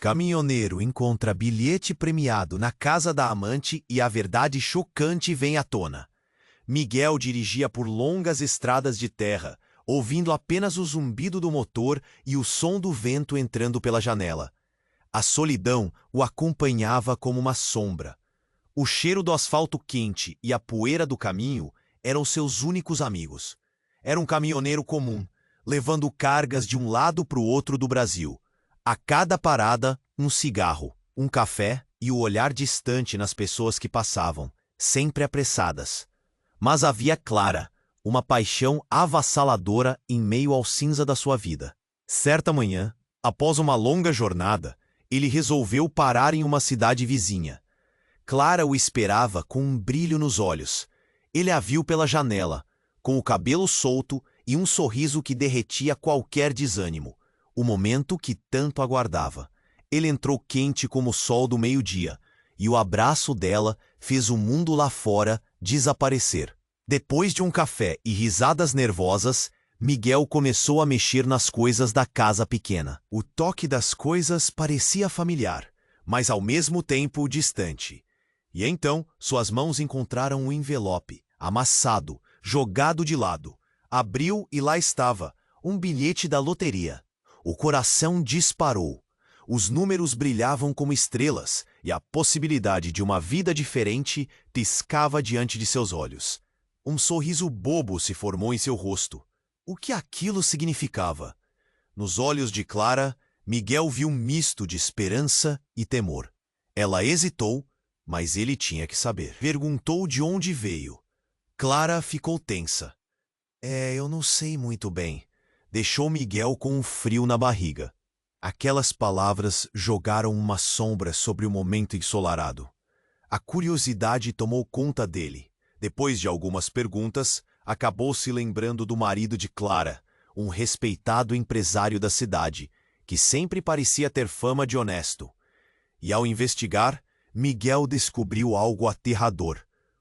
Caminhoneiro encontra bilhete premiado na casa da amante e a verdade chocante vem à tona. Miguel dirigia por longas estradas de terra, ouvindo apenas o zumbido do motor e o som do vento entrando pela janela. A solidão o acompanhava como uma sombra. O cheiro do asfalto quente e a poeira do caminho eram seus únicos amigos. Era um caminhoneiro comum, levando cargas de um lado para o outro do Brasil. A cada parada, um cigarro, um café e o olhar distante nas pessoas que passavam, sempre apressadas. Mas havia Clara, uma paixão avassaladora em meio ao cinza da sua vida. Certa manhã, após uma longa jornada, ele resolveu parar em uma cidade vizinha. Clara o esperava com um brilho nos olhos. Ele a viu pela janela, com o cabelo solto e um sorriso que derretia qualquer desânimo. O momento que tanto aguardava. Ele entrou quente como o sol do meio-dia, e o abraço dela fez o mundo lá fora desaparecer. Depois de um café e risadas nervosas, Miguel começou a mexer nas coisas da casa pequena. O toque das coisas parecia familiar, mas ao mesmo tempo distante. E então suas mãos encontraram um envelope, amassado, jogado de lado. Abriu e lá estava, um bilhete da loteria. O coração disparou. Os números brilhavam como estrelas e a possibilidade de uma vida diferente piscava diante de seus olhos. Um sorriso bobo se formou em seu rosto. O que aquilo significava? Nos olhos de Clara, Miguel viu um misto de esperança e temor. Ela hesitou, mas ele tinha que saber. Perguntou de onde veio. Clara ficou tensa. Eu não sei muito bem. Deixou Miguel com um frio na barriga. Aquelas palavras jogaram uma sombra sobre o momento ensolarado. A curiosidade tomou conta dele. Depois de algumas perguntas, acabou se lembrando do marido de Clara, um respeitado empresário da cidade, que sempre parecia ter fama de honesto. E ao investigar, Miguel descobriu algo aterrador.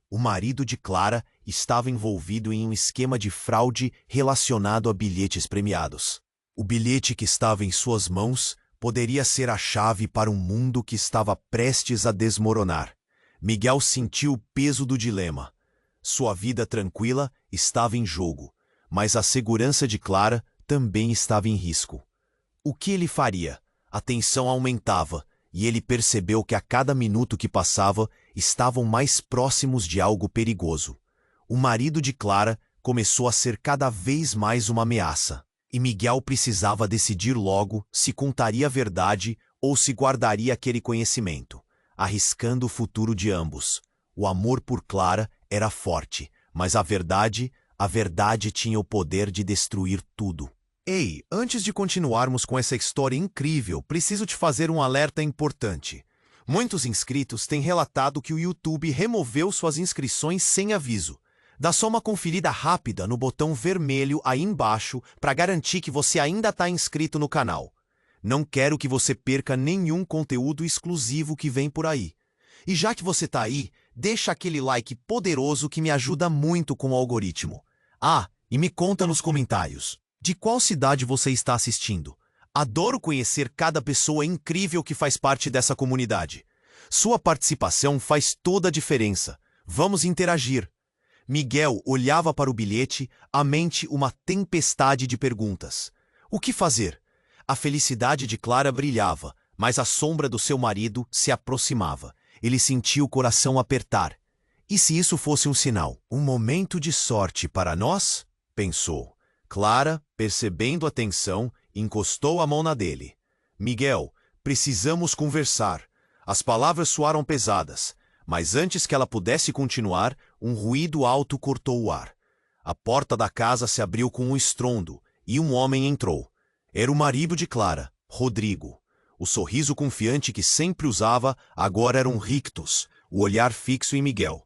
O marido de Clara estava envolvido em um esquema de fraude relacionado a bilhetes premiados. O bilhete que estava em suas mãos poderia ser a chave para um mundo que estava prestes a desmoronar. Miguel sentiu o peso do dilema. Sua vida tranquila estava em jogo, mas a segurança de Clara também estava em risco. O que ele faria? A tensão aumentava, e ele percebeu que a cada minuto que passava estavam mais próximos de algo perigoso. O marido de Clara começou a ser cada vez mais uma ameaça, e Miguel precisava decidir logo se contaria a verdade ou se guardaria aquele conhecimento, arriscando o futuro de ambos. O amor por Clara era forte, mas a verdade tinha o poder de destruir tudo. Ei, antes de continuarmos com essa história incrível, preciso te fazer um alerta importante. Muitos inscritos têm relatado que o YouTube removeu suas inscrições sem aviso. Dá só uma conferida rápida no botão vermelho aí embaixo para garantir que você ainda está inscrito no canal. Não quero que você perca nenhum conteúdo exclusivo que vem por aí. E já que você está aí, deixa aquele like poderoso que me ajuda muito com o algoritmo. E me conta nos comentários. De qual cidade você está assistindo? Adoro conhecer cada pessoa incrível que faz parte dessa comunidade. Sua participação faz toda a diferença. Vamos interagir. Miguel olhava para o bilhete, a mente uma tempestade de perguntas. O que fazer? A felicidade de Clara brilhava, mas a sombra do seu marido se aproximava. Ele sentia o coração apertar. E se isso fosse um sinal? Um momento de sorte para nós? Pensou. Clara, percebendo a tensão, encostou a mão na dele. Miguel, precisamos conversar. As palavras soaram pesadas, mas antes que ela pudesse continuar, um ruído alto cortou o ar. A porta da casa se abriu com um estrondo, e um homem entrou. Era o marido de Clara, Rodrigo. O sorriso confiante que sempre usava agora era um rictus, o olhar fixo em Miguel.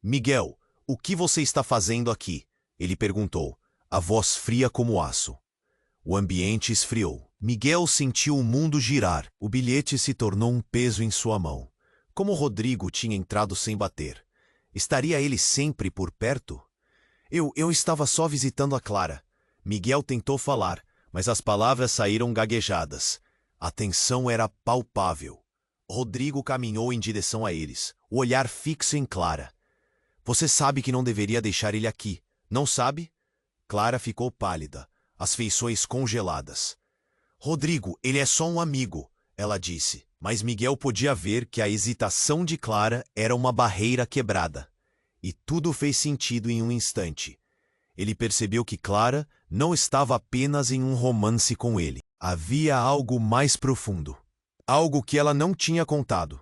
Miguel, o que você está fazendo aqui? Ele perguntou, a voz fria como aço. O ambiente esfriou. Miguel sentiu o mundo girar. O bilhete se tornou um peso em sua mão. Como Rodrigo tinha entrado sem bater? Estaria ele sempre por perto? Eu estava só visitando a Clara. Miguel tentou falar, mas as palavras saíram gaguejadas. A tensão era palpável. Rodrigo caminhou em direção a eles, o olhar fixo em Clara. Você sabe que não deveria deixar ele aqui, não sabe? Clara ficou pálida, as feições congeladas. Rodrigo, ele é só um amigo, ela disse, mas Miguel podia ver que a hesitação de Clara era uma barreira quebrada. E tudo fez sentido em um instante. Ele percebeu que Clara não estava apenas em um romance com ele. Havia algo mais profundo. Algo que ela não tinha contado.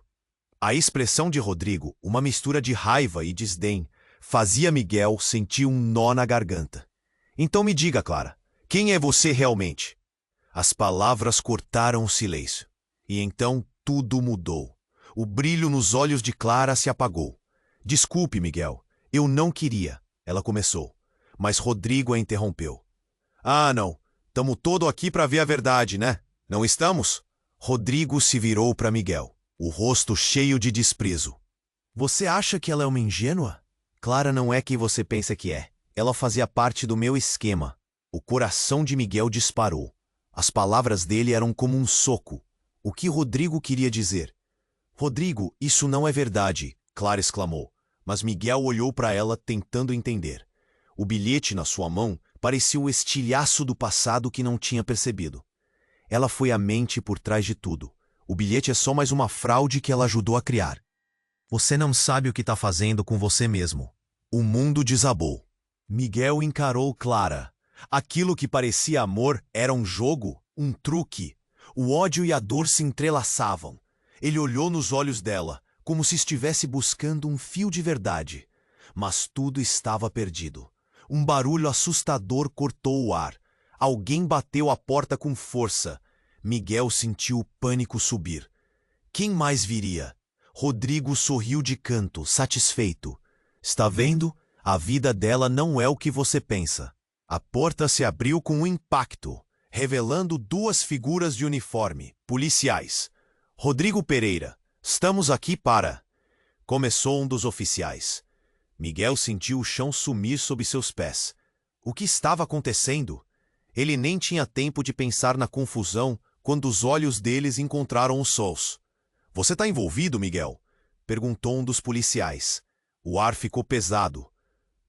A expressão de Rodrigo, uma mistura de raiva e desdém, fazia Miguel sentir um nó na garganta. Então me diga, Clara, quem é você realmente? As palavras cortaram o silêncio. E então tudo mudou. O brilho nos olhos de Clara se apagou. Desculpe, Miguel, eu não queria, ela começou. Mas Rodrigo a interrompeu. Ah, não, tamo todo aqui para ver a verdade, né? Não estamos? Rodrigo se virou para Miguel, o rosto cheio de desprezo. Você acha que ela é uma ingênua? Clara não é quem você pensa que é. Ela fazia parte do meu esquema. O coração de Miguel disparou. As palavras dele eram como um soco. O que Rodrigo queria dizer? Rodrigo, isso não é verdade, Clara exclamou. Mas Miguel olhou para ela tentando entender. O bilhete na sua mão parecia o estilhaço do passado que não tinha percebido. Ela foi a mente por trás de tudo. O bilhete é só mais uma fraude que ela ajudou a criar. Você não sabe o que está fazendo com você mesmo. O mundo desabou. Miguel encarou Clara. Aquilo que parecia amor era um jogo, um truque. O ódio e a dor se entrelaçavam. Ele olhou nos olhos dela, como se estivesse buscando um fio de verdade. Mas tudo estava perdido. Um barulho assustador cortou o ar. Alguém bateu a porta com força. Miguel sentiu o pânico subir. Quem mais viria? Rodrigo sorriu de canto, satisfeito. Está vendo? A vida dela não é o que você pensa. A porta se abriu com um impacto, revelando duas figuras de uniforme, policiais. Rodrigo Pereira, estamos aqui para... Começou um dos oficiais. Miguel sentiu o chão sumir sob seus pés. O que estava acontecendo? Ele nem tinha tempo de pensar na confusão quando os olhos deles encontraram os seus. Você está envolvido, Miguel? Perguntou um dos policiais. O ar ficou pesado.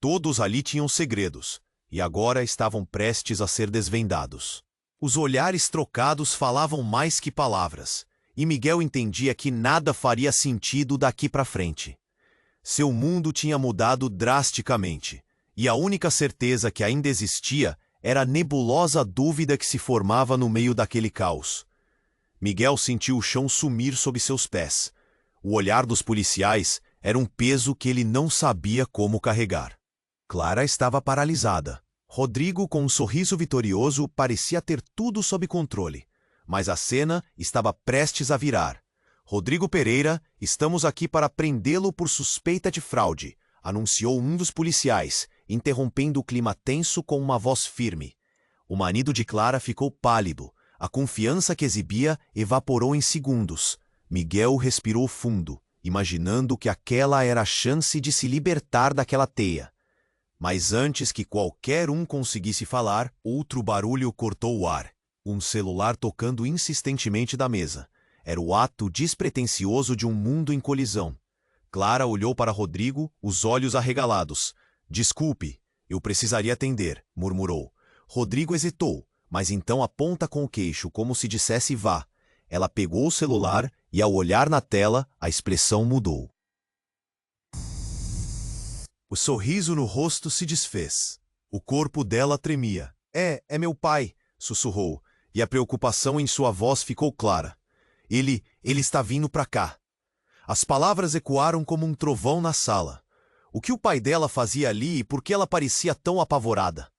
Todos ali tinham segredos, e agora estavam prestes a ser desvendados. Os olhares trocados falavam mais que palavras, e Miguel entendia que nada faria sentido daqui para frente. Seu mundo tinha mudado drasticamente, e a única certeza que ainda existia era a nebulosa dúvida que se formava no meio daquele caos. Miguel sentiu o chão sumir sob seus pés. O olhar dos policiais era um peso que ele não sabia como carregar. Clara estava paralisada. Rodrigo, com um sorriso vitorioso, parecia ter tudo sob controle. Mas a cena estava prestes a virar. Rodrigo Pereira, estamos aqui para prendê-lo por suspeita de fraude, anunciou um dos policiais, interrompendo o clima tenso com uma voz firme. O marido de Clara ficou pálido. A confiança que exibia evaporou em segundos. Miguel respirou fundo, imaginando que aquela era a chance de se libertar daquela teia. Mas antes que qualquer um conseguisse falar, outro barulho cortou o ar. Um celular tocando insistentemente da mesa. Era o ato despretensioso de um mundo em colisão. Clara olhou para Rodrigo, os olhos arregalados. Desculpe, eu precisaria atender, murmurou. Rodrigo hesitou, mas então aponta com o queixo como se dissesse vá. Ela pegou o celular e ao olhar na tela, a expressão mudou. O sorriso no rosto se desfez. O corpo dela tremia. É meu pai, sussurrou, e a preocupação em sua voz ficou clara. Ele está vindo para cá. As palavras ecoaram como um trovão na sala. O que o pai dela fazia ali e por que ela parecia tão apavorada?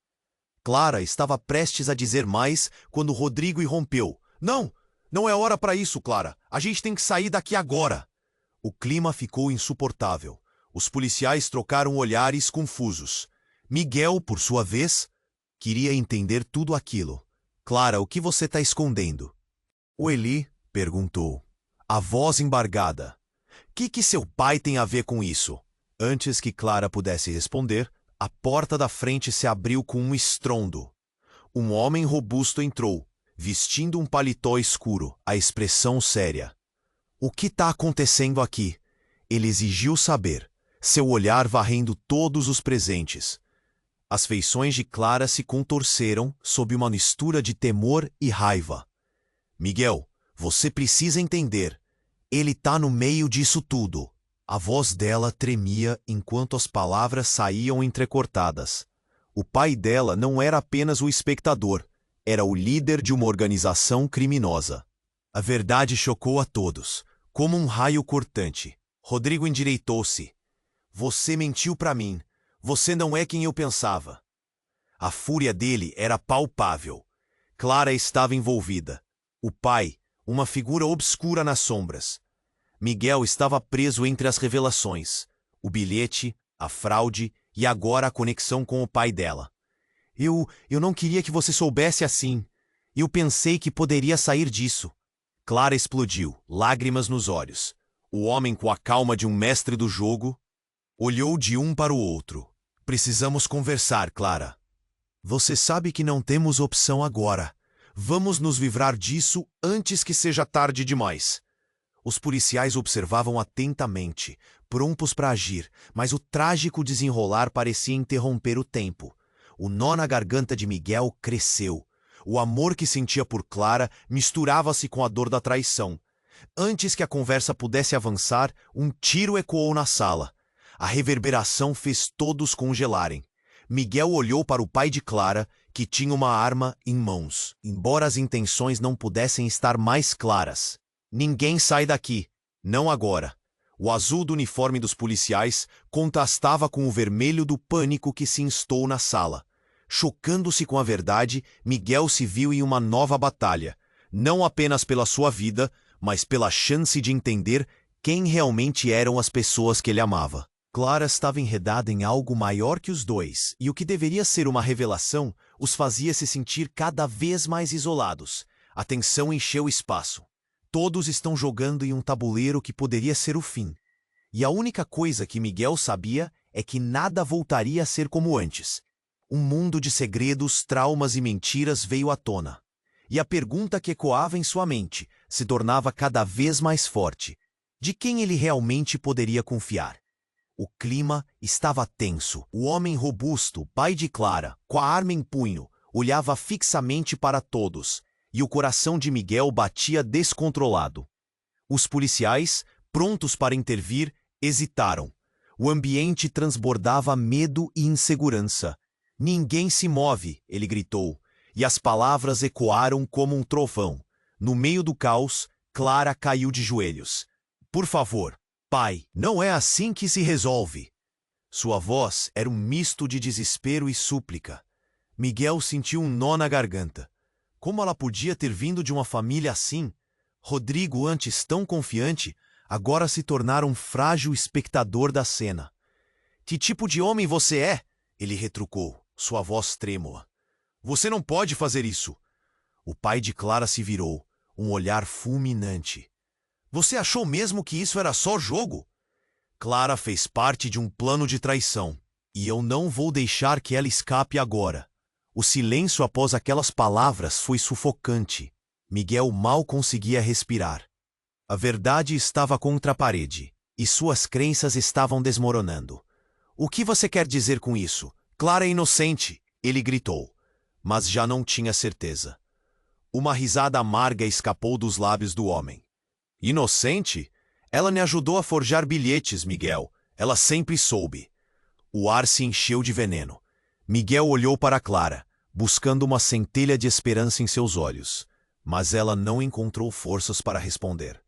Clara estava prestes a dizer mais quando Rodrigo irrompeu. Não é hora para isso, Clara. A gente tem que sair daqui agora. O clima ficou insuportável. Os policiais trocaram olhares confusos. Miguel, por sua vez, queria entender tudo aquilo. Clara, o que você está escondendo? O Eli perguntou, a voz embargada. Que seu pai tem a ver com isso? Antes que Clara pudesse responder, a porta da frente se abriu com um estrondo. Um homem robusto entrou, vestindo um paletó escuro, a expressão séria. O que está acontecendo aqui? Ele exigiu saber, seu olhar varrendo todos os presentes. As feições de Clara se contorceram sob uma mistura de temor e raiva. Miguel, você precisa entender. Ele está no meio disso tudo. A voz dela tremia enquanto as palavras saíam entrecortadas. O pai dela não era apenas o espectador, era o líder de uma organização criminosa. A verdade chocou a todos, como um raio cortante. Rodrigo endireitou-se. Você mentiu para mim. Você não é quem eu pensava. A fúria dele era palpável. Clara estava envolvida. O pai, uma figura obscura nas sombras. Miguel estava preso entre as revelações, o bilhete, a fraude e agora a conexão com o pai dela. Eu não queria que você soubesse assim. Eu pensei que poderia sair disso. Clara explodiu, lágrimas nos olhos. O homem, com a calma de um mestre do jogo, olhou de um para o outro. Precisamos conversar, Clara. Você sabe que não temos opção agora. Vamos nos livrar disso antes que seja tarde demais. Os policiais observavam atentamente, prontos para agir, mas o trágico desenrolar parecia interromper o tempo. O nó na garganta de Miguel cresceu. O amor que sentia por Clara misturava-se com a dor da traição. Antes que a conversa pudesse avançar, um tiro ecoou na sala. A reverberação fez todos congelarem. Miguel olhou para o pai de Clara, que tinha uma arma em mãos, embora as intenções não pudessem estar mais claras. Ninguém sai daqui. Não agora. O azul do uniforme dos policiais contrastava com o vermelho do pânico que se instou na sala. Chocando-se com a verdade, Miguel se viu em uma nova batalha, não apenas pela sua vida, mas pela chance de entender quem realmente eram as pessoas que ele amava. Clara estava enredada em algo maior que os dois, e o que deveria ser uma revelação os fazia se sentir cada vez mais isolados. A tensão encheu o espaço. Todos estão jogando em um tabuleiro que poderia ser o fim. E a única coisa que Miguel sabia é que nada voltaria a ser como antes. Um mundo de segredos, traumas e mentiras veio à tona. E a pergunta que ecoava em sua mente se tornava cada vez mais forte. De quem ele realmente poderia confiar? O clima estava tenso. O homem robusto, pai de Clara, com a arma em punho, olhava fixamente para todos, e o coração de Miguel batia descontrolado. Os policiais, prontos para intervir, hesitaram. O ambiente transbordava medo e insegurança. Ninguém se move, ele gritou, e as palavras ecoaram como um trovão. No meio do caos, Clara caiu de joelhos. Por favor, pai, não é assim que se resolve. Sua voz era um misto de desespero e súplica. Miguel sentiu um nó na garganta. Como ela podia ter vindo de uma família assim? Rodrigo, antes tão confiante, agora se tornara um frágil espectador da cena. Que tipo de homem você é? Ele retrucou, sua voz trêmula. Você não pode fazer isso. O pai de Clara se virou, um olhar fulminante. Você achou mesmo que isso era só jogo? Clara fez parte de um plano de traição, e eu não vou deixar que ela escape agora. O silêncio após aquelas palavras foi sufocante. Miguel mal conseguia respirar. A verdade estava contra a parede, e suas crenças estavam desmoronando. O que você quer dizer com isso? Clara é inocente, ele gritou, mas já não tinha certeza. Uma risada amarga escapou dos lábios do homem. Inocente? Ela me ajudou a forjar bilhetes, Miguel. Ela sempre soube. O ar se encheu de veneno. Miguel olhou para Clara, buscando uma centelha de esperança em seus olhos, mas ela não encontrou forças para responder.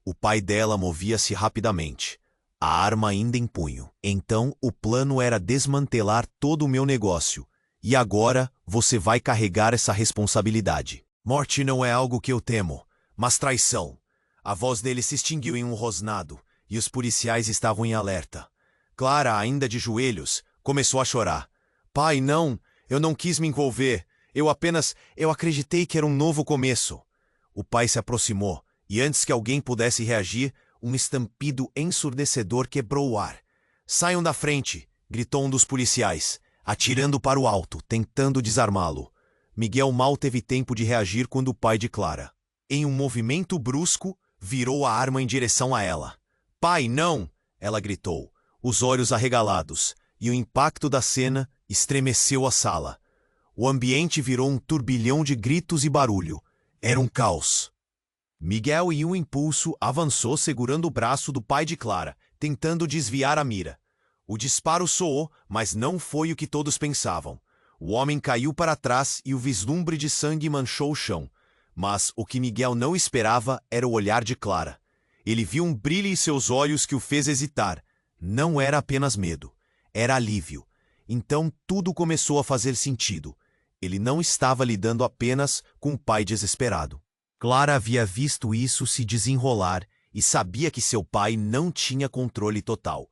O pai dela movia-se rapidamente, a arma ainda em punho. Então, o plano era desmantelar todo o meu negócio, e agora você vai carregar essa responsabilidade. Morte não é algo que eu temo, mas traição. A voz dele se extinguiu em um rosnado, e os policiais estavam em alerta. Clara, ainda de joelhos, começou a chorar. Pai, não, eu não quis me envolver. Eu acreditei que era um novo começo. O pai se aproximou, e antes que alguém pudesse reagir, um estampido ensurdecedor quebrou o ar. Saiam da frente, gritou um dos policiais, atirando para o alto, tentando desarmá-lo. Miguel mal teve tempo de reagir quando o pai de Clara, em um movimento brusco, virou a arma em direção a ela. "Pai, não!" ela gritou, os olhos arregalados, e o impacto da cena estremeceu a sala. O ambiente virou um turbilhão de gritos e barulho. Era um caos. Miguel, em um impulso, avançou segurando o braço do pai de Clara, tentando desviar a mira. O disparo soou, mas não foi o que todos pensavam. O homem caiu para trás e o vislumbre de sangue manchou o chão. Mas o que Miguel não esperava era o olhar de Clara. Ele viu um brilho em seus olhos que o fez hesitar. Não era apenas medo, era alívio. Então tudo começou a fazer sentido. Ele não estava lidando apenas com um pai desesperado. Clara havia visto isso se desenrolar e sabia que seu pai não tinha controle total.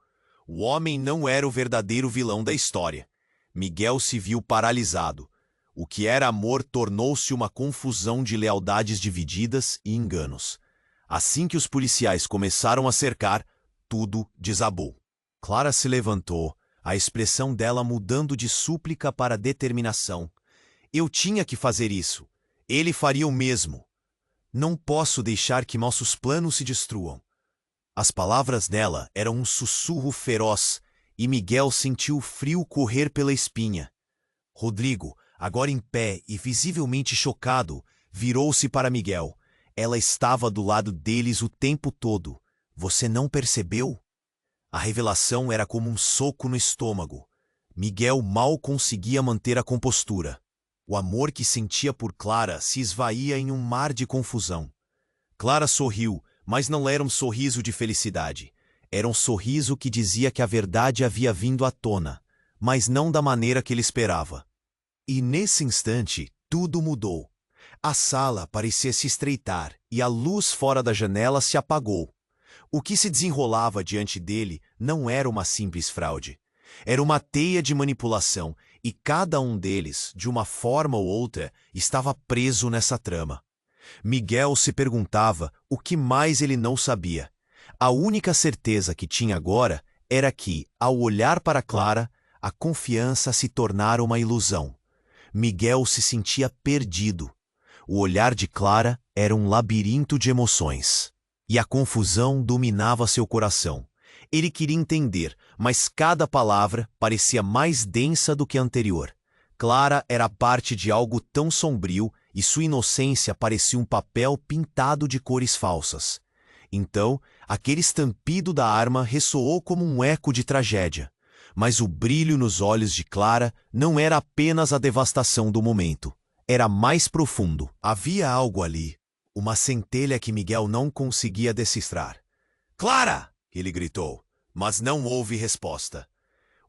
O homem não era o verdadeiro vilão da história. Miguel se viu paralisado. O que era amor tornou-se uma confusão de lealdades divididas e enganos. Assim que os policiais começaram a cercar, tudo desabou. Clara se levantou, a expressão dela mudando de súplica para determinação. "Eu tinha que fazer isso. Ele faria o mesmo. Não posso deixar que nossos planos se destruam." As palavras dela eram um sussurro feroz, e Miguel sentiu o frio correr pela espinha. Rodrigo, agora em pé e visivelmente chocado, virou-se para Miguel. Ela estava do lado deles o tempo todo. "Você não percebeu?" A revelação era como um soco no estômago. Miguel mal conseguia manter a compostura. O amor que sentia por Clara se esvaía em um mar de confusão. Clara sorriu, mas não era um sorriso de felicidade. Era um sorriso que dizia que a verdade havia vindo à tona, mas não da maneira que ele esperava. E nesse instante, tudo mudou. A sala parecia se estreitar e a luz fora da janela se apagou. O que se desenrolava diante dele não era uma simples fraude. Era uma teia de manipulação, e cada um deles, de uma forma ou outra, estava preso nessa trama. Miguel se perguntava o que mais ele não sabia. A única certeza que tinha agora era que, ao olhar para Clara, a confiança se tornara uma ilusão. Miguel se sentia perdido. O olhar de Clara era um labirinto de emoções. E a confusão dominava seu coração. Ele queria entender, mas cada palavra parecia mais densa do que a anterior. Clara era parte de algo tão sombrio e sua inocência parecia um papel pintado de cores falsas. Então, aquele estampido da arma ressoou como um eco de tragédia. Mas o brilho nos olhos de Clara não era apenas a devastação do momento. Era mais profundo. Havia algo ali. Uma centelha que Miguel não conseguia decifrar. "Clara!" ele gritou, mas não houve resposta.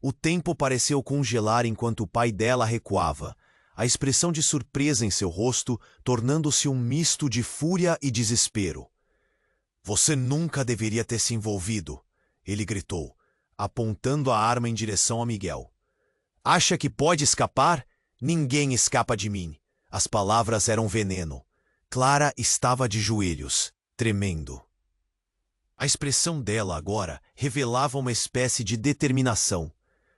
O tempo pareceu congelar enquanto o pai dela recuava, a expressão de surpresa em seu rosto tornando-se um misto de fúria e desespero. "Você nunca deveria ter se envolvido", ele gritou, apontando a arma em direção a Miguel. "Acha que pode escapar? Ninguém escapa de mim." As palavras eram veneno. Clara estava de joelhos, tremendo. A expressão dela agora revelava uma espécie de determinação.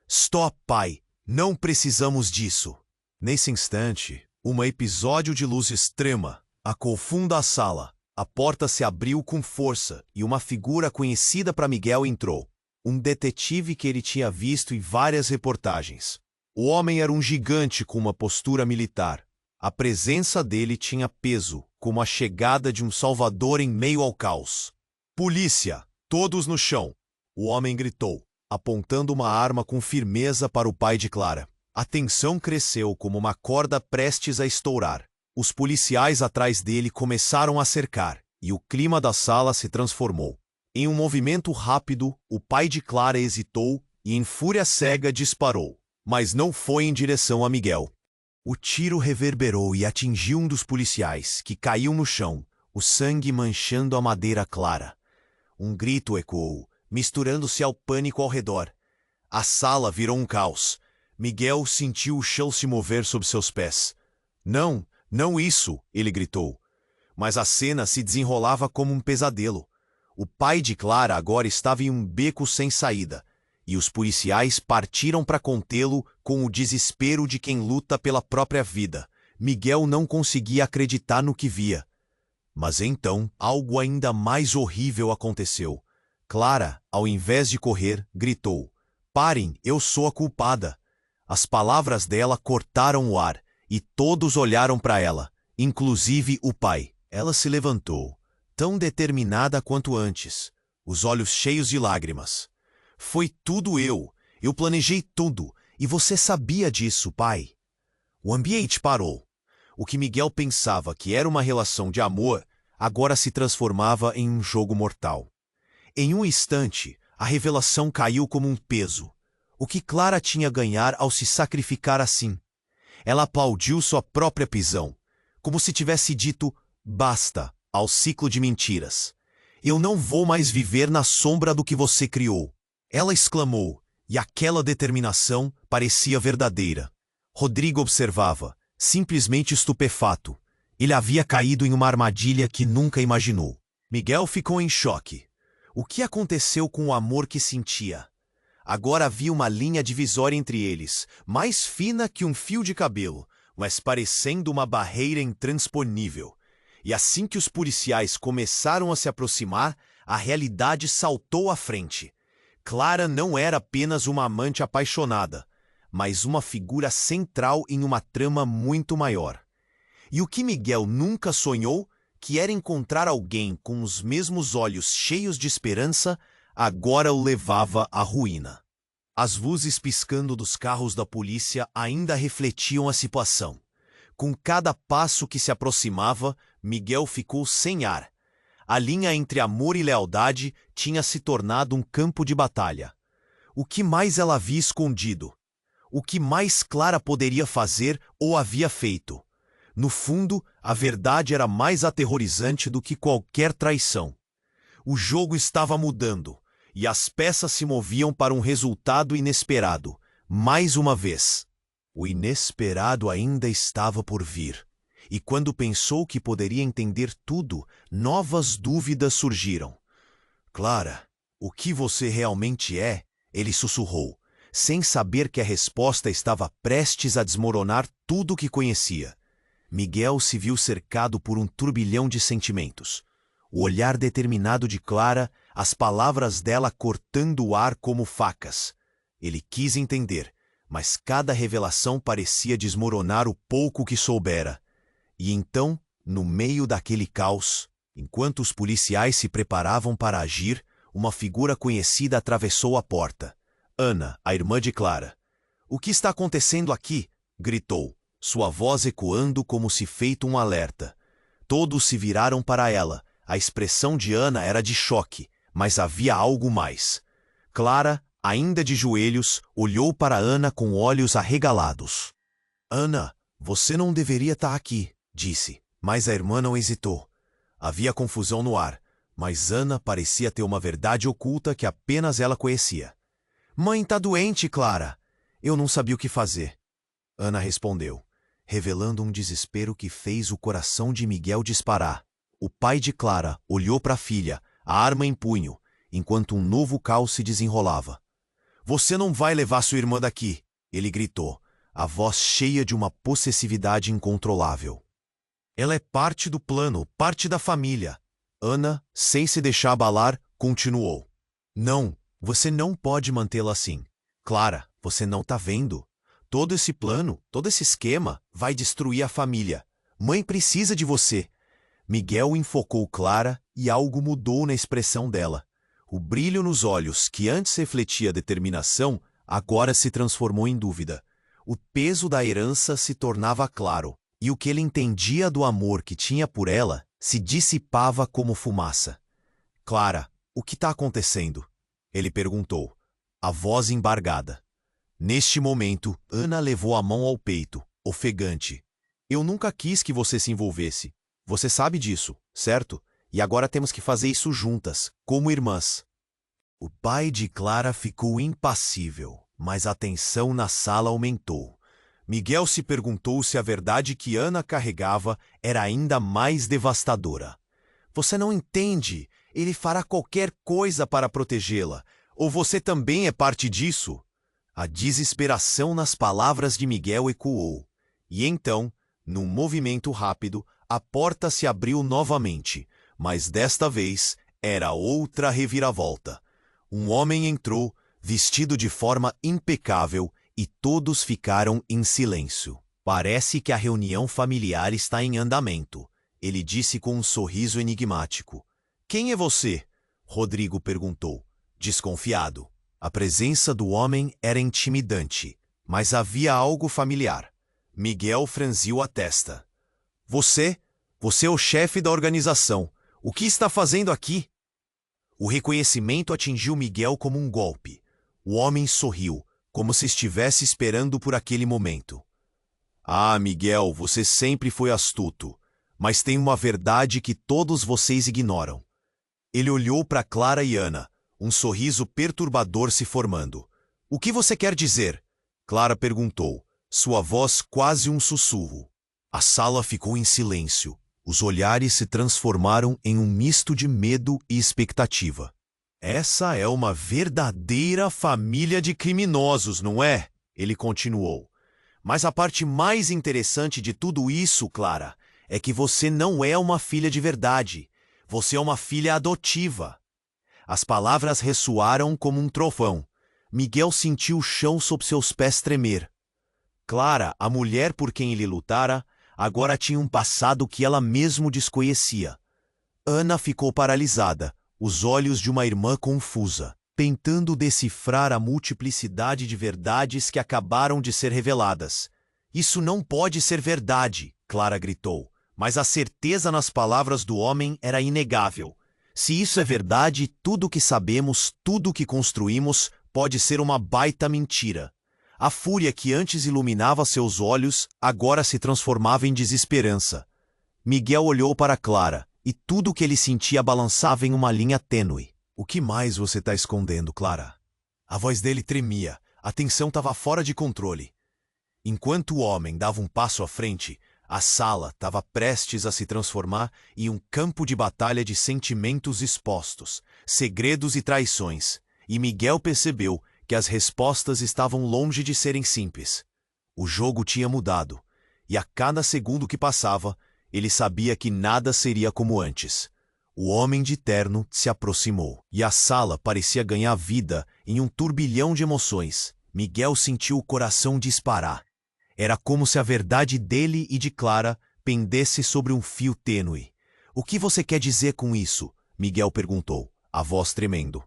"Stop, pai! Não precisamos disso!" Nesse instante, um episódio de luz extrema confunda a sala. A porta se abriu com força e uma figura conhecida para Miguel entrou. Um detetive que ele tinha visto em várias reportagens. O homem era um gigante com uma postura militar. A presença dele tinha peso, como a chegada de um salvador em meio ao caos. "Polícia! Todos no chão!" o homem gritou, apontando uma arma com firmeza para o pai de Clara. A tensão cresceu como uma corda prestes a estourar. Os policiais atrás dele começaram a cercar, e o clima da sala se transformou. Em um movimento rápido, o pai de Clara hesitou e, em fúria cega, disparou, mas não foi em direção a Miguel. O tiro reverberou e atingiu um dos policiais, que caiu no chão, o sangue manchando a madeira clara. Um grito ecoou, misturando-se ao pânico ao redor. A sala virou um caos. Miguel sentiu o chão se mover sob seus pés. "Não, não isso!" ele gritou. Mas a cena se desenrolava como um pesadelo. O pai de Clara agora estava em um beco sem saída, e os policiais partiram para contê-lo com o desespero de quem luta pela própria vida. Miguel não conseguia acreditar no que via. Mas então, algo ainda mais horrível aconteceu. Clara, ao invés de correr, gritou: "Parem, eu sou a culpada." As palavras dela cortaram o ar, e todos olharam para ela, inclusive o pai. Ela se levantou, tão determinada quanto antes, os olhos cheios de lágrimas. "Foi tudo eu. Eu planejei tudo, e você sabia disso, pai." O ambiente parou. O que Miguel pensava que era uma relação de amor, agora se transformava em um jogo mortal. Em um instante, a revelação caiu como um peso. O que Clara tinha a ganhar ao se sacrificar assim? Ela aplaudiu sua própria prisão, como se tivesse dito basta ao ciclo de mentiras. "Eu não vou mais viver na sombra do que você criou." Ela exclamou, e aquela determinação parecia verdadeira. Rodrigo observava, simplesmente estupefato. Ele havia caído em uma armadilha que nunca imaginou. Miguel ficou em choque. O que aconteceu com o amor que sentia? Agora havia uma linha divisória entre eles, mais fina que um fio de cabelo, mas parecendo uma barreira intransponível. E assim que os policiais começaram a se aproximar, a realidade saltou à frente. Clara não era apenas uma amante apaixonada, mas uma figura central em uma trama muito maior. E o que Miguel nunca sonhou, que era encontrar alguém com os mesmos olhos cheios de esperança, agora o levava à ruína. As luzes piscando dos carros da polícia ainda refletiam a situação. Com cada passo que se aproximava, Miguel ficou sem ar. A linha entre amor e lealdade tinha se tornado um campo de batalha. O que mais ela havia escondido? O que mais Clara poderia fazer ou havia feito? No fundo, a verdade era mais aterrorizante do que qualquer traição. O jogo estava mudando, e as peças se moviam para um resultado inesperado, mais uma vez. O inesperado ainda estava por vir, e quando pensou que poderia entender tudo, novas dúvidas surgiram. "Clara, o que você realmente é?" ele sussurrou, sem saber que a resposta estava prestes a desmoronar tudo o que conhecia. Miguel se viu cercado por um turbilhão de sentimentos. O olhar determinado de Clara, as palavras dela cortando o ar como facas. Ele quis entender, mas cada revelação parecia desmoronar o pouco que soubera. E então, no meio daquele caos, enquanto os policiais se preparavam para agir, uma figura conhecida atravessou a porta. Ana, a irmã de Clara. "O que está acontecendo aqui?" gritou, sua voz ecoando como se feito um alerta. Todos se viraram para ela. A expressão de Ana era de choque, mas havia algo mais. Clara, ainda de joelhos, olhou para Ana com olhos arregalados. "Ana, você não deveria estar aqui", disse, mas a irmã não hesitou. Havia confusão no ar, mas Ana parecia ter uma verdade oculta que apenas ela conhecia. "Mãe tá doente, Clara." "Eu não sabia o que fazer." Ana respondeu, revelando um desespero que fez o coração de Miguel disparar. O pai de Clara olhou para a filha, a arma em punho, enquanto um novo caos se desenrolava. "Você não vai levar sua irmã daqui", ele gritou, a voz cheia de uma possessividade incontrolável. "Ela é parte do plano, parte da família." Ana, sem se deixar abalar, continuou. "Não, você não pode mantê-la assim. Clara, você não tá vendo? Todo esse plano, todo esse esquema vai destruir a família. Mãe precisa de você." Miguel enfocou Clara e algo mudou na expressão dela. O brilho nos olhos, que antes refletia determinação, agora se transformou em dúvida. O peso da herança se tornava claro, e o que ele entendia do amor que tinha por ela se dissipava como fumaça. "Clara, o que está acontecendo?" ele perguntou, a voz embargada. Neste momento, Ana levou a mão ao peito, ofegante. "Eu nunca quis que você se envolvesse. Você sabe disso, certo? E agora temos que fazer isso juntas, como irmãs." O pai de Clara ficou impassível, mas a tensão na sala aumentou. Miguel se perguntou se a verdade que Ana carregava era ainda mais devastadora. "Você não entende. Ele fará qualquer coisa para protegê-la. Ou você também é parte disso?" A desesperação nas palavras de Miguel ecoou. E então, Num movimento rápido, a porta se abriu novamente, mas desta vez era outra reviravolta. Um homem entrou, vestido de forma impecável, e todos ficaram em silêncio. Parece que a reunião familiar está em andamento, ele disse com um sorriso enigmático. Quem é você? Rodrigo perguntou, desconfiado. A presença do homem era intimidante, mas havia algo familiar. Miguel franziu a testa. Você é o chefe da organização. O que está fazendo aqui? O reconhecimento atingiu Miguel como um golpe. O homem sorriu, como se estivesse esperando por aquele momento. Ah, Miguel, você sempre foi astuto, mas tem uma verdade que todos vocês ignoram. Ele olhou para Clara e Ana, um sorriso perturbador se formando. O que você quer dizer? Clara perguntou, sua voz quase um sussurro. A sala ficou em silêncio. Os olhares se transformaram em um misto de medo e expectativa. Essa é uma verdadeira família de criminosos, não é? Ele continuou. Mas a parte mais interessante de tudo isso, Clara, é que você não é uma filha de verdade. Você é uma filha adotiva. As palavras ressoaram como um trovão. Miguel sentiu o chão sob seus pés tremer. Clara, a mulher por quem ele lutara, agora tinha um passado que ela mesmo desconhecia. Ana ficou paralisada, os olhos de uma irmã confusa, tentando decifrar a multiplicidade de verdades que acabaram de ser reveladas. Isso não pode ser verdade, Clara gritou, mas a certeza nas palavras do homem era inegável. Se isso é verdade, tudo o que sabemos, tudo o que construímos, pode ser uma baita mentira. A fúria que antes iluminava seus olhos, agora se transformava em desesperança. Miguel olhou para Clara, e tudo o que ele sentia balançava em uma linha tênue. O que mais você está escondendo, Clara? A voz dele tremia, a tensão estava fora de controle. Enquanto o homem dava um passo à frente, a sala estava prestes a se transformar em um campo de batalha de sentimentos expostos, segredos e traições, e Miguel percebeu que as respostas estavam longe de serem simples. O jogo tinha mudado, e a cada segundo que passava, ele sabia que nada seria como antes. O homem de terno se aproximou, e a sala parecia ganhar vida em um turbilhão de emoções. Miguel sentiu o coração disparar. Era como se a verdade dele e de Clara pendesse sobre um fio tênue. O que você quer dizer com isso? Miguel perguntou, a voz tremendo.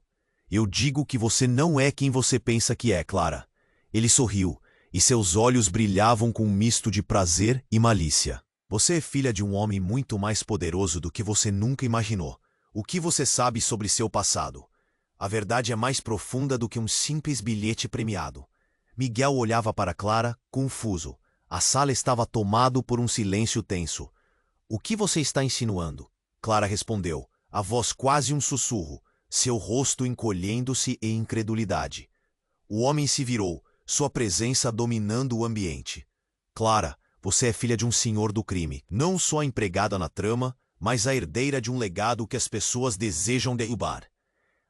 Eu digo que você não é quem você pensa que é, Clara. Ele sorriu, e seus olhos brilhavam com um misto de prazer e malícia. Você é filha de um homem muito mais poderoso do que você nunca imaginou. O que você sabe sobre seu passado? A verdade é mais profunda do que um simples bilhete premiado. Miguel olhava para Clara, confuso. A sala estava tomada por um silêncio tenso. O que você está insinuando? Clara respondeu, a voz quase um sussurro, seu rosto encolhendo-se em incredulidade. O homem se virou, sua presença dominando o ambiente. Clara, você é filha de um senhor do crime, não só empregada na trama, mas a herdeira de um legado que as pessoas desejam derrubar.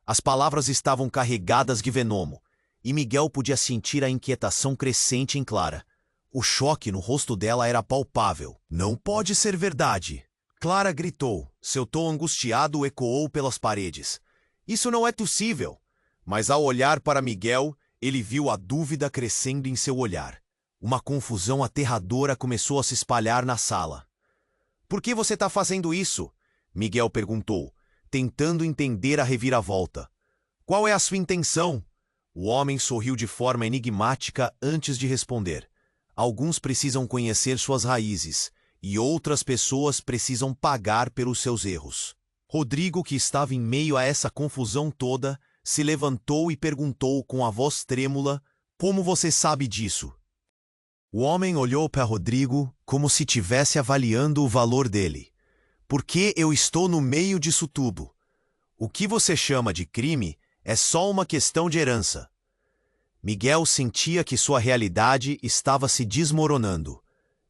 As palavras estavam carregadas de veneno, e Miguel podia sentir a inquietação crescente em Clara. O choque no rosto dela era palpável. Não pode ser verdade! Clara gritou, seu tom angustiado ecoou pelas paredes. Isso não é possível! Mas ao olhar para Miguel, ele viu a dúvida crescendo em seu olhar. Uma confusão aterradora começou a se espalhar na sala. Por que você está fazendo isso? Miguel perguntou, tentando entender a reviravolta. Qual é a sua intenção? O homem sorriu de forma enigmática antes de responder. Alguns precisam conhecer suas raízes, e outras pessoas precisam pagar pelos seus erros. Rodrigo, que estava em meio a essa confusão toda, se levantou e perguntou com a voz trêmula, como você sabe disso? O homem olhou para Rodrigo como se estivesse avaliando o valor dele. Por que eu estou no meio disso tudo? O que você chama de crime é só uma questão de herança. Miguel sentia que sua realidade estava se desmoronando,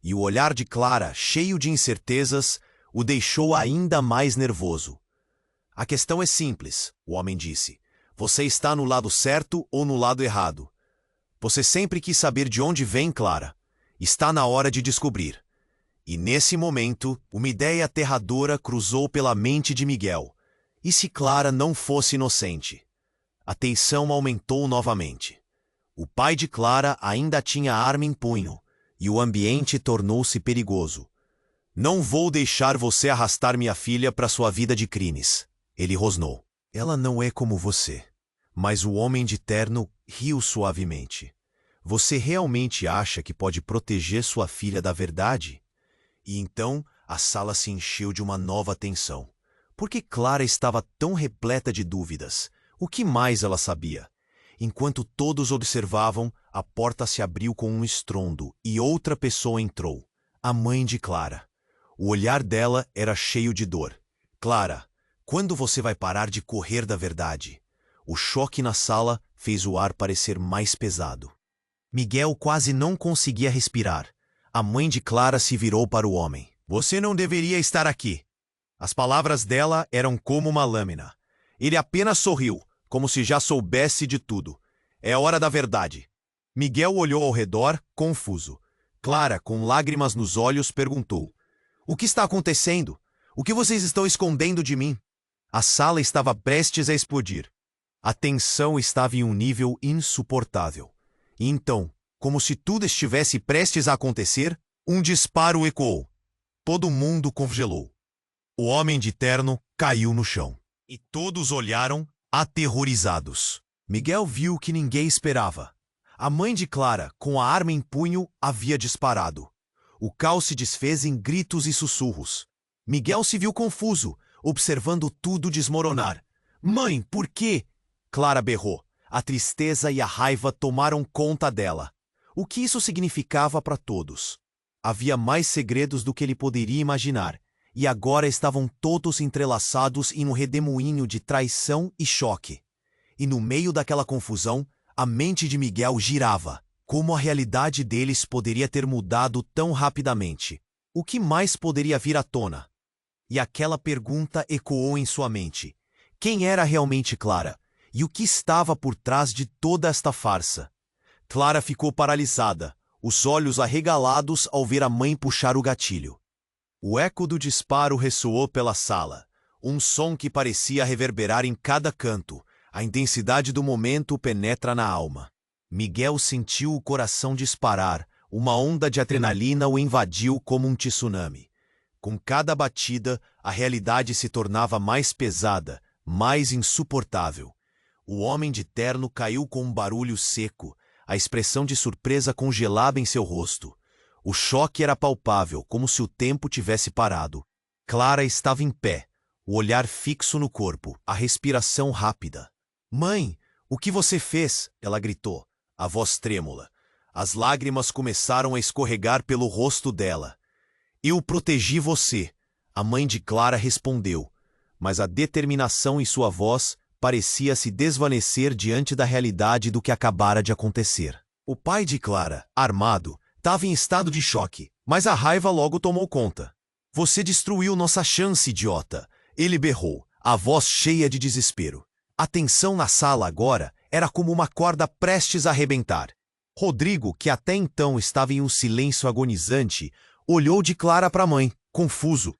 e o olhar de Clara, cheio de incertezas, o deixou ainda mais nervoso. A questão é simples, o homem disse. Você está no lado certo ou no lado errado? Você sempre quis saber de onde vem, Clara. Está na hora de descobrir. E nesse momento, uma ideia aterradora cruzou pela mente de Miguel. E se Clara não fosse inocente? A tensão aumentou novamente. O pai de Clara ainda tinha a arma em punho, e o ambiente tornou-se perigoso. Não vou deixar você arrastar minha filha para sua vida de crimes, ele rosnou. Ela não é como você. Mas o homem de terno riu suavemente. Você realmente acha que pode proteger sua filha da verdade? E então a sala se encheu de uma nova tensão. Porque Clara estava tão repleta de dúvidas. O que mais ela sabia? Enquanto todos observavam, a porta se abriu com um estrondo e outra pessoa entrou. A mãe de Clara. O olhar dela era cheio de dor. Clara, quando você vai parar de correr da verdade? O choque na sala fez o ar parecer mais pesado. Miguel quase não conseguia respirar. A mãe de Clara se virou para o homem. Você não deveria estar aqui. As palavras dela eram como uma lâmina. Ele apenas sorriu, como se já soubesse de tudo. É hora da verdade. Miguel olhou ao redor, confuso. Clara, com lágrimas nos olhos, perguntou: O que está acontecendo? O que vocês estão escondendo de mim? A sala estava prestes a explodir. A tensão estava em um nível insuportável. E então, como se tudo estivesse prestes a acontecer, um disparo ecoou. Todo mundo congelou. O homem de terno caiu no chão. E todos olharam, aterrorizados. Miguel viu o que ninguém esperava. A mãe de Clara, com a arma em punho, havia disparado. O caos se desfez em gritos e sussurros. Miguel se viu confuso, observando tudo desmoronar. Mãe, por quê? Clara berrou. A tristeza e a raiva tomaram conta dela. O que isso significava para todos? Havia mais segredos do que ele poderia imaginar, e agora estavam todos entrelaçados em um redemoinho de traição e choque. E no meio daquela confusão, a mente de Miguel girava. Como a realidade deles poderia ter mudado tão rapidamente? O que mais poderia vir à tona? E aquela pergunta ecoou em sua mente. Quem era realmente Clara? E o que estava por trás de toda esta farsa? Clara ficou paralisada, os olhos arregalados ao ver a mãe puxar o gatilho. O eco do disparo ressoou pela sala, um som que parecia reverberar em cada canto. A intensidade do momento penetra na alma. Miguel sentiu o coração disparar, uma onda de adrenalina o invadiu como um tsunami. Com cada batida, a realidade se tornava mais pesada, mais insuportável. O homem de terno caiu com um barulho seco, a expressão de surpresa congelada em seu rosto. O choque era palpável, como se o tempo tivesse parado. Clara estava em pé, o olhar fixo no corpo, a respiração rápida. Mãe, o que você fez? Ela gritou, a voz trêmula. As lágrimas começaram a escorregar pelo rosto dela. Eu protegi você, a mãe de Clara respondeu, mas a determinação em sua voz parecia se desvanecer diante da realidade do que acabara de acontecer. O pai de Clara, armado, estava em estado de choque, mas a raiva logo tomou conta. Você destruiu nossa chance, idiota! Ele berrou, a voz cheia de desespero. A tensão na sala agora era como uma corda prestes a arrebentar. Rodrigo, que até então estava em um silêncio agonizante, olhou de Clara para a mãe, confuso.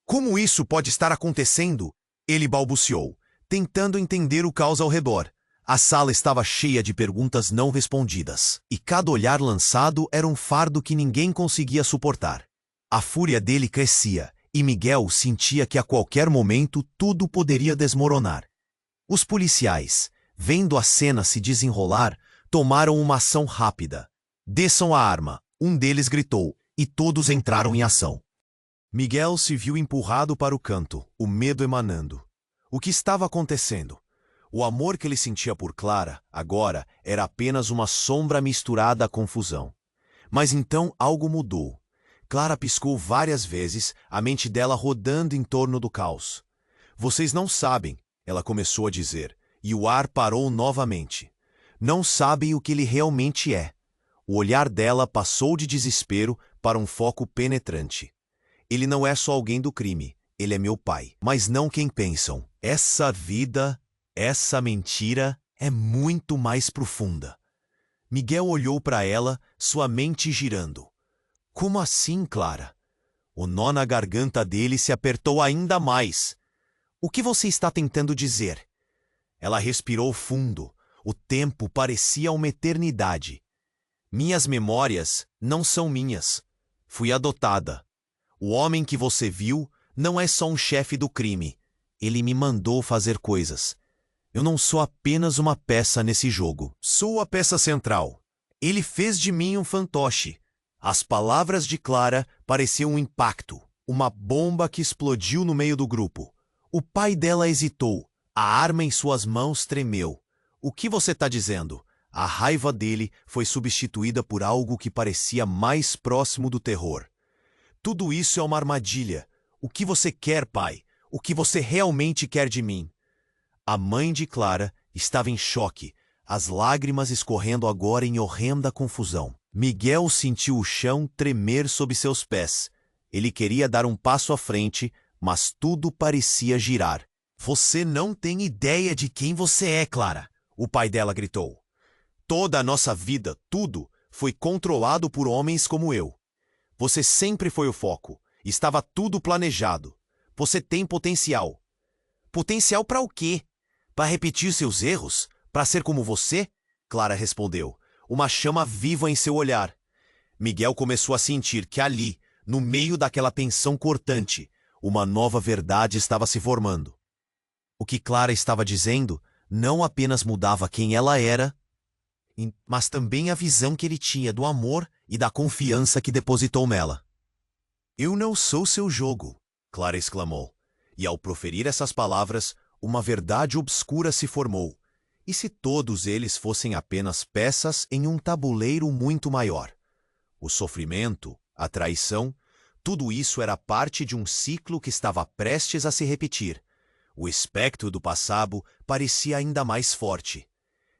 Como isso pode estar acontecendo? Ele balbuciou, tentando entender o caos ao redor. A sala estava cheia de perguntas não respondidas, e cada olhar lançado era um fardo que ninguém conseguia suportar. A fúria dele crescia, e Miguel sentia que a qualquer momento tudo poderia desmoronar. Os policiais, vendo a cena se desenrolar, tomaram uma ação rápida. Desçam a arma, um deles gritou, e todos entraram em ação. Miguel se viu empurrado para o canto, o medo emanando. O que estava acontecendo? O amor que ele sentia por Clara, agora, era apenas uma sombra misturada à confusão. Mas então algo mudou. Clara piscou várias vezes, a mente dela rodando em torno do caos. Vocês não sabem, ela começou a dizer, e o ar parou novamente. Não sabem o que ele realmente é. O olhar dela passou de desespero para um foco penetrante. Ele não é só alguém do crime, ele é meu pai. Mas não quem pensam. Essa vida, essa mentira é muito mais profunda. Miguel olhou para ela, sua mente girando. Como assim, Clara? O nó na garganta dele se apertou ainda mais. O que você está tentando dizer? Ela respirou fundo. O tempo parecia uma eternidade. Minhas memórias não são minhas. Fui adotada. O homem que você viu não é só um chefe do crime. Ele me mandou fazer coisas. Eu não sou apenas uma peça nesse jogo. Sou a peça central. Ele fez de mim um fantoche. As palavras de Clara pareciam um impacto, uma bomba que explodiu no meio do grupo. O pai dela hesitou. A arma em suas mãos tremeu. O que você está dizendo? A raiva dele foi substituída por algo que parecia mais próximo do terror. Tudo isso é uma armadilha. O que você quer, pai? O que você realmente quer de mim? A mãe de Clara estava em choque, as lágrimas escorrendo agora em horrenda confusão. Miguel sentiu o chão tremer sob seus pés. Ele queria dar um passo à frente, mas tudo parecia girar. Você não tem ideia de quem você é, Clara, o pai dela gritou. Toda a nossa vida, tudo, foi controlado por homens como eu. Você sempre foi o foco. Estava tudo planejado. Você tem potencial. Potencial para o quê? Para repetir seus erros? Para ser como você? Clara respondeu, uma chama viva em seu olhar. Miguel começou a sentir que ali, no meio daquela tensão cortante, uma nova verdade estava se formando. O que Clara estava dizendo não apenas mudava quem ela era, mas também a visão que ele tinha do amor e da confiança que depositou nela. Eu não sou seu jogo, Clara exclamou. E ao proferir essas palavras, uma verdade obscura se formou. E se todos eles fossem apenas peças em um tabuleiro muito maior? O sofrimento, a traição, tudo isso era parte de um ciclo que estava prestes a se repetir. O espectro do passado parecia ainda mais forte.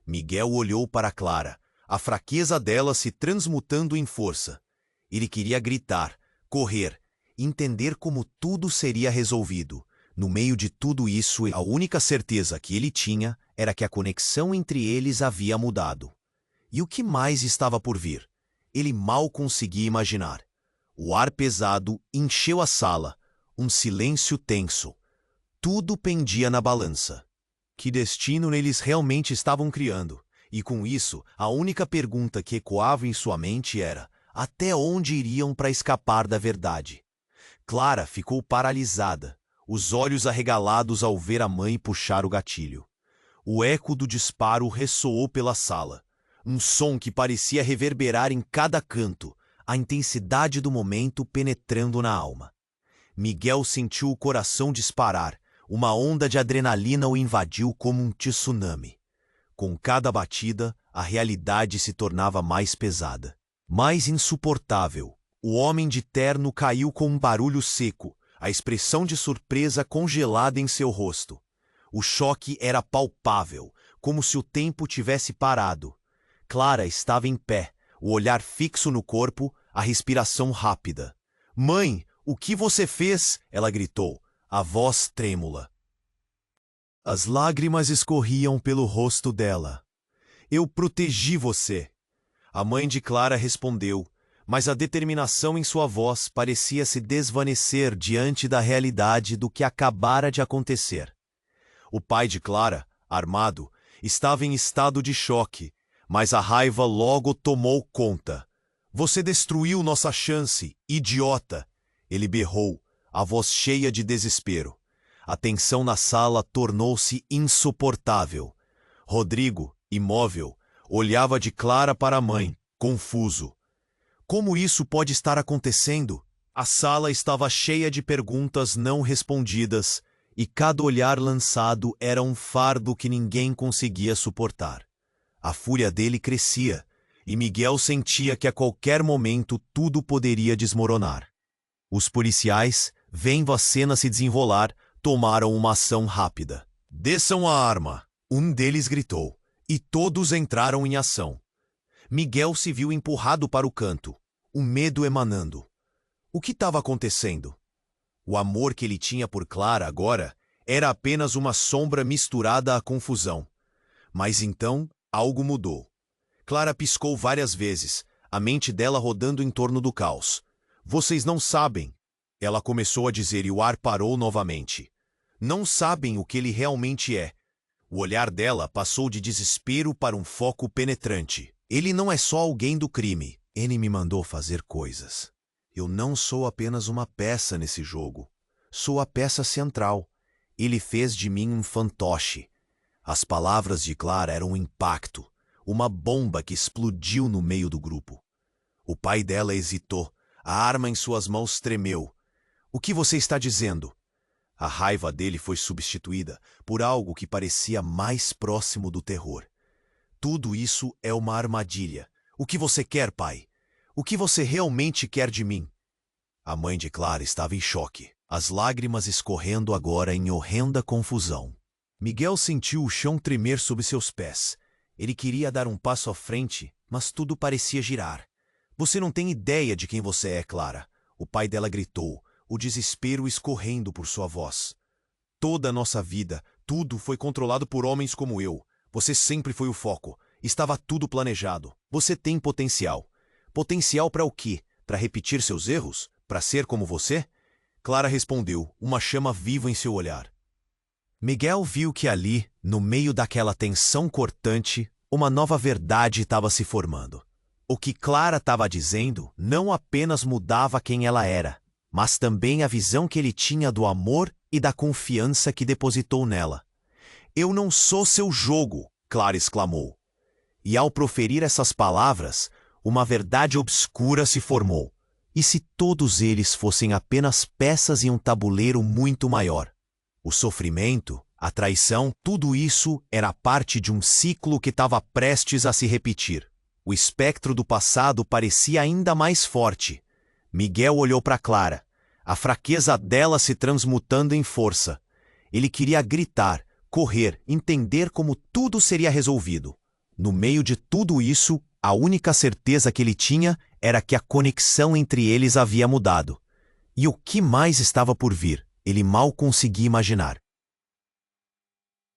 Miguel olhou para Clara, a fraqueza dela se transmutando em força. Ele queria gritar, correr, entender como tudo seria resolvido. No meio de tudo isso, a única certeza que ele tinha era que a conexão entre eles havia mudado. E o que mais estava por vir? Ele mal conseguia imaginar. O ar pesado encheu a sala, um silêncio tenso. Tudo pendia na balança. Que destino eles realmente estavam criando? E com isso, a única pergunta que ecoava em sua mente era: até onde iriam para escapar da verdade? Clara ficou paralisada, os olhos arregalados ao ver a mãe puxar o gatilho. O eco do disparo ressoou pela sala. Um som que parecia reverberar em cada canto, a intensidade do momento penetrando na alma. Miguel sentiu o coração disparar. Uma onda de adrenalina o invadiu como um tsunami. Com cada batida, a realidade se tornava mais pesada, mais insuportável. O homem de terno caiu com um barulho seco, a expressão de surpresa congelada em seu rosto. O choque era palpável, como se o tempo tivesse parado. Clara estava em pé, o olhar fixo no corpo, a respiração rápida. "Mãe, o que você fez?" ela gritou, a voz trêmula. As lágrimas escorriam pelo rosto dela. "Eu protegi você." A mãe de Clara respondeu, mas a determinação em sua voz parecia se desvanecer diante da realidade do que acabara de acontecer. O pai de Clara, armado, estava em estado de choque, mas a raiva logo tomou conta. "Você destruiu nossa chance, idiota!" Ele berrou, a voz cheia de desespero. A tensão na sala tornou-se insuportável. Rodrigo, imóvel, olhava de Clara para a mãe, confuso. Como isso pode estar acontecendo? A sala estava cheia de perguntas não respondidas, e cada olhar lançado era um fardo que ninguém conseguia suportar. A fúria dele crescia, e Miguel sentia que a qualquer momento tudo poderia desmoronar. Os policiais, vendo a cena se desenrolar, tomaram uma ação rápida. "Desçam a arma!" Um deles gritou, e todos entraram em ação. Miguel se viu empurrado para o canto, o medo emanando. O que estava acontecendo? O amor que ele tinha por Clara agora era apenas uma sombra misturada à confusão. Mas então, algo mudou. Clara piscou várias vezes, a mente dela rodando em torno do caos. "Vocês não sabem." Ela começou a dizer e o ar parou novamente. Não sabem o que ele realmente é. O olhar dela passou de desespero para um foco penetrante. Ele não é só alguém do crime. Ele me mandou fazer coisas. Eu não sou apenas uma peça nesse jogo. Sou a peça central. Ele fez de mim um fantoche. As palavras de Clara eram um impacto, uma bomba que explodiu no meio do grupo. O pai dela hesitou. A arma em suas mãos tremeu. O que você está dizendo? A raiva dele foi substituída por algo que parecia mais próximo do terror. Tudo isso é uma armadilha. O que você quer, pai? O que você realmente quer de mim? A mãe de Clara estava em choque, as lágrimas escorrendo agora em horrenda confusão. Miguel sentiu o chão tremer sob seus pés. Ele queria dar um passo à frente, mas tudo parecia girar. Você não tem ideia de quem você é, Clara. O pai dela gritou, o desespero escorrendo por sua voz. Toda a nossa vida, tudo foi controlado por homens como eu. Você sempre foi o foco. Estava tudo planejado. Você tem potencial. Potencial para o quê? Para repetir seus erros? Para ser como você? Clara respondeu, uma chama viva em seu olhar. Miguel viu que ali, no meio daquela tensão cortante, uma nova verdade estava se formando. O que Clara estava dizendo não apenas mudava quem ela era, mas também a visão que ele tinha do amor e da confiança que depositou nela. Eu não sou seu jogo, Clara exclamou. E ao proferir essas palavras, uma verdade obscura se formou. E se todos eles fossem apenas peças em um tabuleiro muito maior? O sofrimento, a traição, tudo isso era parte de um ciclo que estava prestes a se repetir. O espectro do passado parecia ainda mais forte. Miguel olhou para Clara, a fraqueza dela se transmutando em força. Ele queria gritar, correr, entender como tudo seria resolvido. No meio de tudo isso, a única certeza que ele tinha era que a conexão entre eles havia mudado. E o que mais estava por vir, ele mal conseguia imaginar.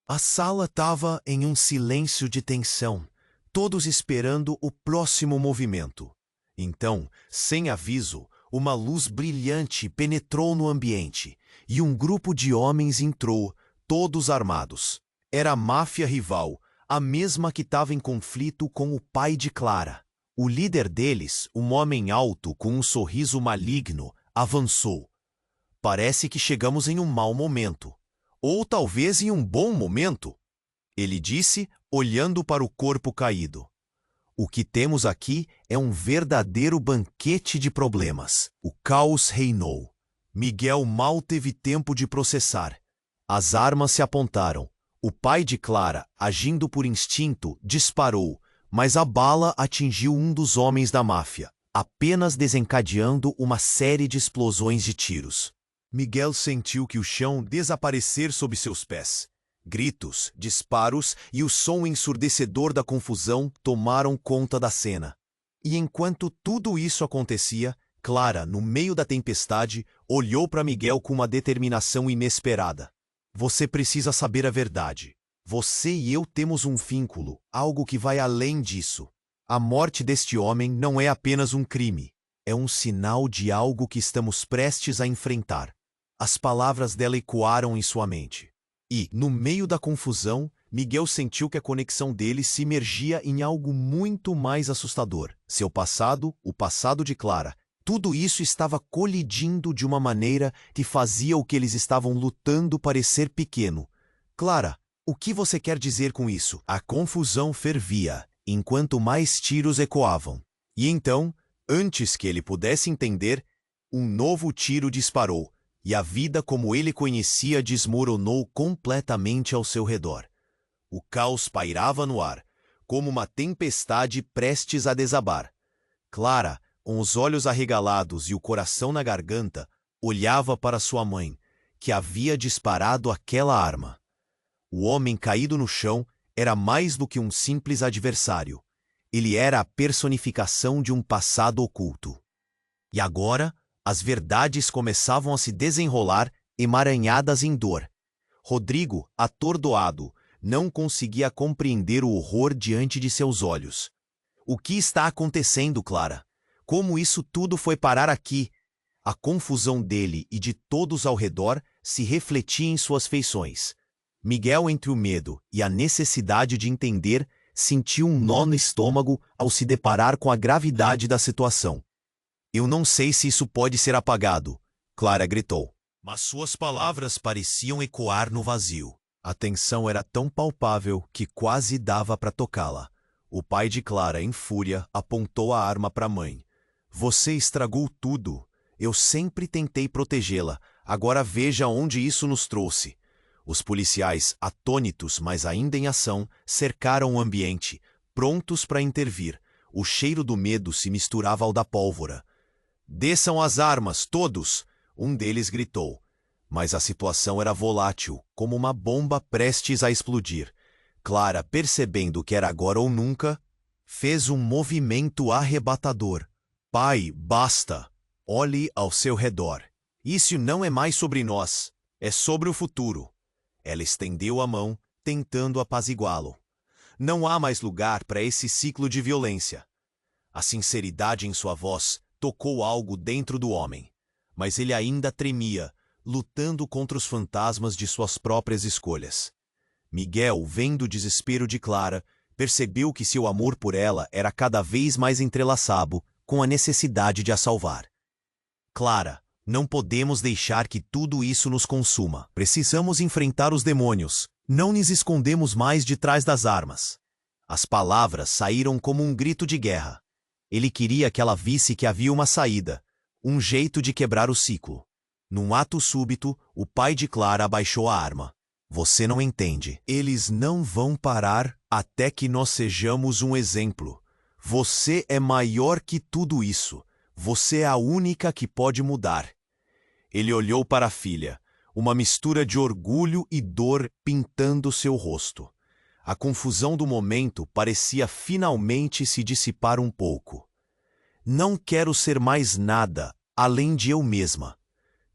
A sala estava em um silêncio de tensão, todos esperando o próximo movimento. Então, sem aviso, uma luz brilhante penetrou no ambiente e um grupo de homens entrou, todos armados. Era a máfia rival, a mesma que estava em conflito com o pai de Clara. O líder deles, um homem alto com um sorriso maligno, avançou. Parece que chegamos em um mau momento. Ou talvez em um bom momento, ele disse, olhando para o corpo caído. O que temos aqui é um verdadeiro banquete de problemas. O caos reinou. Miguel mal teve tempo de processar. As armas se apontaram. O pai de Clara, agindo por instinto, disparou, mas a bala atingiu um dos homens da máfia, apenas desencadeando uma série de explosões de tiros. Miguel sentiu que o chão desaparecer sob seus pés. Gritos, disparos e o som ensurdecedor da confusão tomaram conta da cena. E enquanto tudo isso acontecia, Clara, no meio da tempestade, olhou para Miguel com uma determinação inesperada. Você precisa saber a verdade. Você e eu temos um vínculo, algo que vai além disso. A morte deste homem não é apenas um crime. É um sinal de algo que estamos prestes a enfrentar. As palavras dela ecoaram em sua mente. E, no meio da confusão, Miguel sentiu que a conexão deles se imergia em algo muito mais assustador. Seu passado, o passado de Clara, tudo isso estava colidindo de uma maneira que fazia o que eles estavam lutando parecer pequeno. Clara, o que você quer dizer com isso? A confusão fervia, enquanto mais tiros ecoavam. E então, antes que ele pudesse entender, um novo tiro disparou, e a vida como ele conhecia desmoronou completamente ao seu redor. O caos pairava no ar, como uma tempestade prestes a desabar. Clara, com os olhos arregalados e o coração na garganta, olhava para sua mãe, que havia disparado aquela arma. O homem caído no chão era mais do que um simples adversário. Ele era a personificação de um passado oculto. E agora, as verdades começavam a se desenrolar, emaranhadas em dor. Rodrigo, atordoado, não conseguia compreender o horror diante de seus olhos. O que está acontecendo, Clara? Como isso tudo foi parar aqui? A confusão dele e de todos ao redor se refletia em suas feições. Miguel, entre o medo e a necessidade de entender, sentiu um nó no estômago ao se deparar com a gravidade da situação. Eu não sei se isso pode ser apagado, Clara gritou. Mas suas palavras pareciam ecoar no vazio. A tensão era tão palpável que quase dava para tocá-la. O pai de Clara, em fúria, apontou a arma para a mãe. Você estragou tudo. Eu sempre tentei protegê-la. Agora veja onde isso nos trouxe. Os policiais, atônitos, mas ainda em ação, cercaram o ambiente, prontos para intervir. O cheiro do medo se misturava ao da pólvora. Desçam as armas, todos! Um deles gritou. Mas a situação era volátil, como uma bomba prestes a explodir. Clara, percebendo que era agora ou nunca, fez um movimento arrebatador. Pai, basta! Olhe ao seu redor. Isso não é mais sobre nós, é sobre o futuro. Ela estendeu a mão, tentando apaziguá-lo. Não há mais lugar para esse ciclo de violência. A sinceridade em sua voz tocou algo dentro do homem, mas ele ainda tremia, lutando contra os fantasmas de suas próprias escolhas. Miguel, vendo o desespero de Clara, percebeu que seu amor por ela era cada vez mais entrelaçado com a necessidade de a salvar. Clara, não podemos deixar que tudo isso nos consuma. Precisamos enfrentar os demônios. Não nos escondemos mais de trás das armas. As palavras saíram como um grito de guerra. Ele queria que ela visse que havia uma saída, um jeito de quebrar o ciclo. Num ato súbito, o pai de Clara abaixou a arma. Você não entende. Eles não vão parar até que nós sejamos um exemplo. Você é maior que tudo isso. Você é a única que pode mudar. Ele olhou para a filha, uma mistura de orgulho e dor pintando seu rosto. A confusão do momento parecia finalmente se dissipar um pouco. Não quero ser mais nada, além de eu mesma.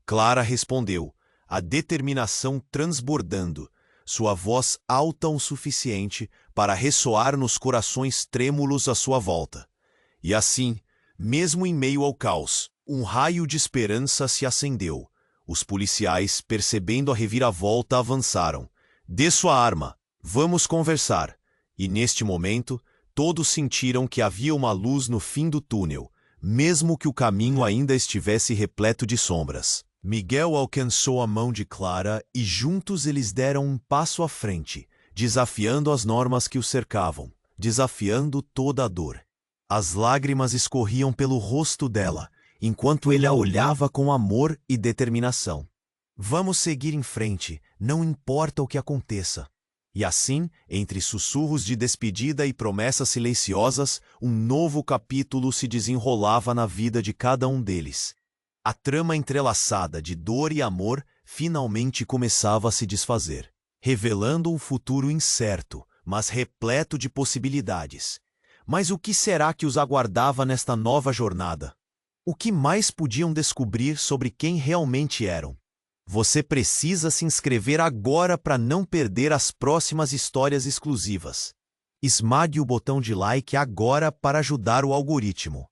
Clara respondeu, a determinação transbordando, sua voz alta o suficiente para ressoar nos corações trêmulos à sua volta. E assim, mesmo em meio ao caos, um raio de esperança se acendeu. Os policiais, percebendo a reviravolta, avançaram. Dê sua arma, vamos conversar. E neste momento, todos sentiram que havia uma luz no fim do túnel, mesmo que o caminho ainda estivesse repleto de sombras. Miguel alcançou a mão de Clara e juntos eles deram um passo à frente, desafiando as normas que o cercavam, desafiando toda a dor. As lágrimas escorriam pelo rosto dela, enquanto ele a olhava com amor e determinação. Vamos seguir em frente, não importa o que aconteça. E assim, entre sussurros de despedida e promessas silenciosas, um novo capítulo se desenrolava na vida de cada um deles. A trama entrelaçada de dor e amor finalmente começava a se desfazer, revelando um futuro incerto, mas repleto de possibilidades. Mas o que será que os aguardava nesta nova jornada? O que mais podiam descobrir sobre quem realmente eram? Você precisa se inscrever agora para não perder as próximas histórias exclusivas. Esmague o botão de like agora para ajudar o algoritmo.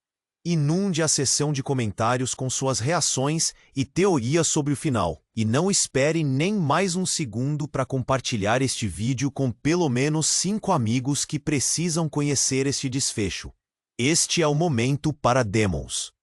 Inunde a seção de comentários com suas reações e teorias sobre o final. E não espere nem mais um segundo para compartilhar este vídeo com pelo menos 5 amigos que precisam conhecer este desfecho. Este é o momento para Demons.